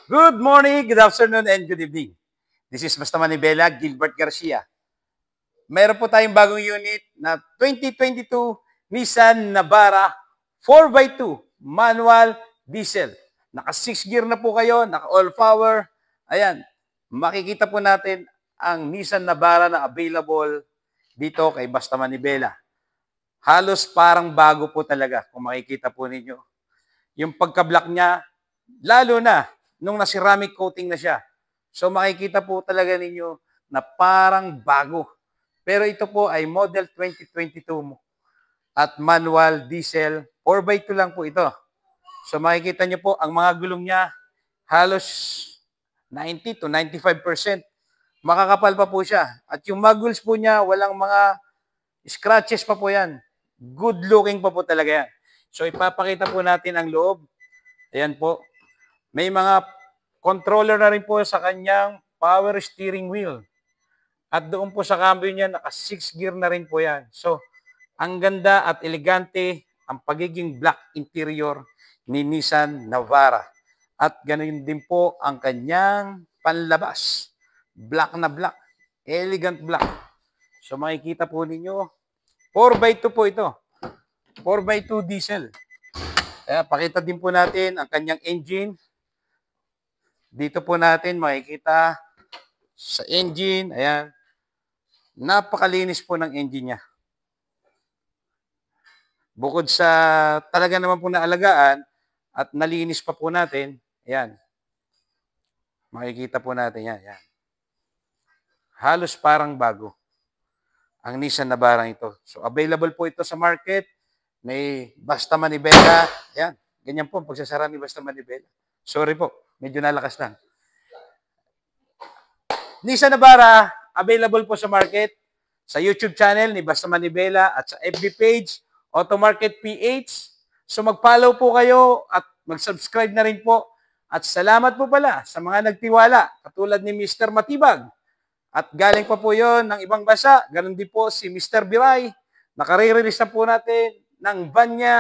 Good morning, good afternoon, and good evening. This is Basta Manibela, Gilbert Garcia. Meron po tayong bagong unit na 2022 Nissan Navara 4x2 manual diesel. Naka 6 gear na po kayo, naka all power. Ayan, makikita po natin ang Nissan Navara na available dito kay Basta Manibela. Halos parang bago po talaga kung makikita po ninyo. Yung pagka-black niya, lalo na nung na-ceramic coating na siya. So makikita po talaga ninyo na parang bago. Pero ito po ay model 2022 at manual diesel 4x2 lang po ito. So makikita nyo po ang mga gulong niya halos 90 to 95%. Makakapal pa po siya. At yung muggles po niya, walang mga scratches pa po yan. Good looking pa po talaga yan. So ipapakita po natin ang loob. Ayan po. May mga controller na rin po sa kanyang power steering wheel. At doon po sa cambio niya, naka 6 gear na rin po yan. So, ang ganda at elegante ang pagiging black interior ni Nissan Navara. At ganoon din po ang kanyang panlabas. Black na black. Elegant black. So, makikita po ninyo, 4x2 po ito. 4x2 diesel. Kaya, pakita din po natin ang kanyang engine. Dito po natin makikita sa engine. Ayan. Napakalinis po ng engine niya. Bukod sa talaga naman po naalagaan at nalinis pa po natin, ayan. Makikita po natin yan. Ayan. Halos parang bago ang Nissan Navara ito. So available po ito sa market. May Basta Manibela. Ayan. Ganyan po ang pagsasara ni Basta Manibela. Sorry po. Medyo nalakas lang. Nissan Navara, available po sa market, sa YouTube channel ni Basta Manibela at sa FB page, Auto Market PH. So mag-follow po kayo at mag-subscribe na rin po. At salamat po pala sa mga nagtiwala, katulad ni Mr. Matibag. At galing pa po yon ng ibang bansa. Ganon din po si Mr. Biray. Nakare-release na po natin ng van niya.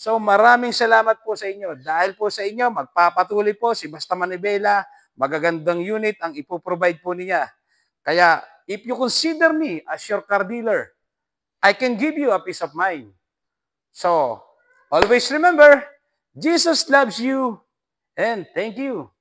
So maraming salamat po sa inyo. Dahil po sa inyo, magpapatuloy po si Basta Manibela. Magagandang unit ang ipoprovide po niya. Kaya, if you consider me as your car dealer, I can give you a peace of mind. So, always remember, Jesus loves you and thank you.